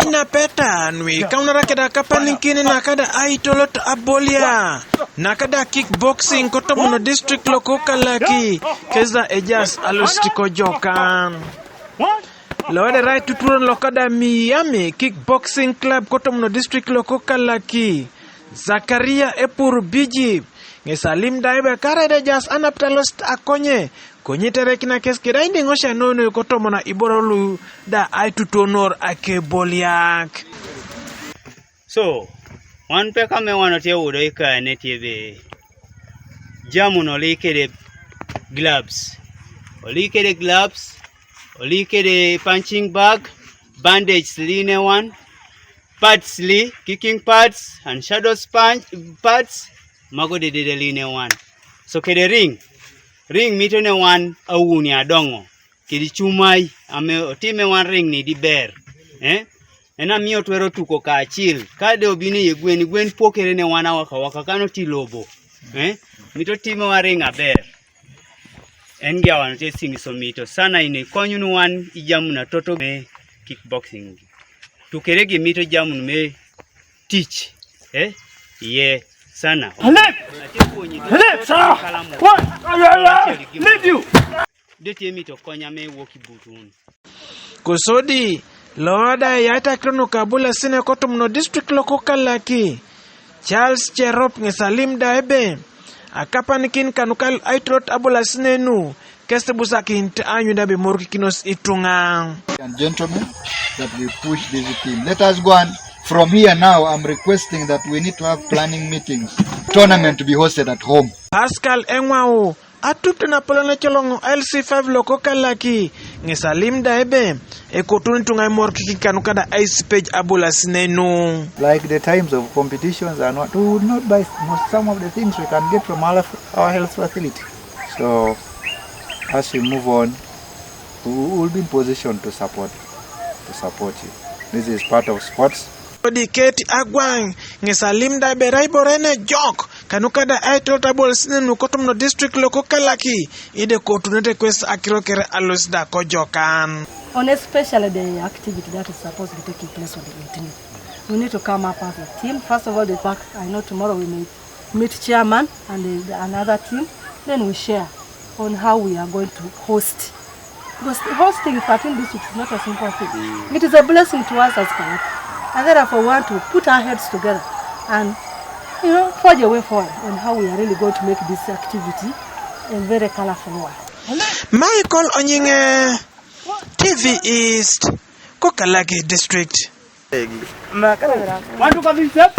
Ina peta nwi kaunara kada Akapakin nakada aitolot abolia nakada kickboxing kotomuno district loko Kalaki keza ejas alostiko jokan. Lawade right tuturon lokada Miami kickboxing club kotomuno district loko Kalaki. Zakaria epur biji ngesalim daibe karede jas anaptalost akonye konye terekina keskira indi ngosha nono kotomona iborolu da aitutonor ake boliak. So one peka me wana te udo ika netiebe jamun olikede gloves olikede punching bag bandage line one pads li kicking pads and shadow sponge pads mago de line one. So kede ring mito ne one awuni adongo kidi chumai ame otime one ring ni di ber ena miyo twero tuko ka achil kade obini ye gwen pokere ne wana waka kano tilobo mito time one ring aber engia wan te singi so mito sana ine konyunu one ijamu na toto me kickboxing tukerege mito jamu me teach ye sana leave you deti mito konya me woki butun kusodi lawada yaita krono kabula sine kotomuno district loko Kalaki Charles Cherop ngesalim daebe Akapakin kanukal aitrot abula sine nu kestebusakin te anyuda be morki kinos itunga. And gentlemen, that we push this team. Let us go on. From here now, I'm requesting that we need to have planning meetings. Tournament to be hosted at home. Pascal Engwao atupte na polona cholongo LC5 loko Kalaki ngesalim daebe ekotuni tunga morki kanukada Aisipej abula sinenu. Like the times of competitions are not, we would not buy some of the things we can get from our health facility. So as we move on, we will be in position to support you. This is part of sports. Diketi agwang ngesalim da berai borene jok kanukada aitotable sinenu kotomuno district loko Kalaki ide kotunete quest akirokere alos da kojokan. On especially the activity that is supposed to be taking place on the 18th, we need to come up as a team. First of all, the back. I know tomorrow we may meet chairman and another team. Then we share on how we are going to host. Because hosting 13 districts is not a simple thing. It is a blessing to us as Kalaki. And therefore we want to put our heads together and forge a way forward on how we are really going to make this activity a very colorful one. Michael Onyinge, TV East, Kalaki District. Want to come in, sir?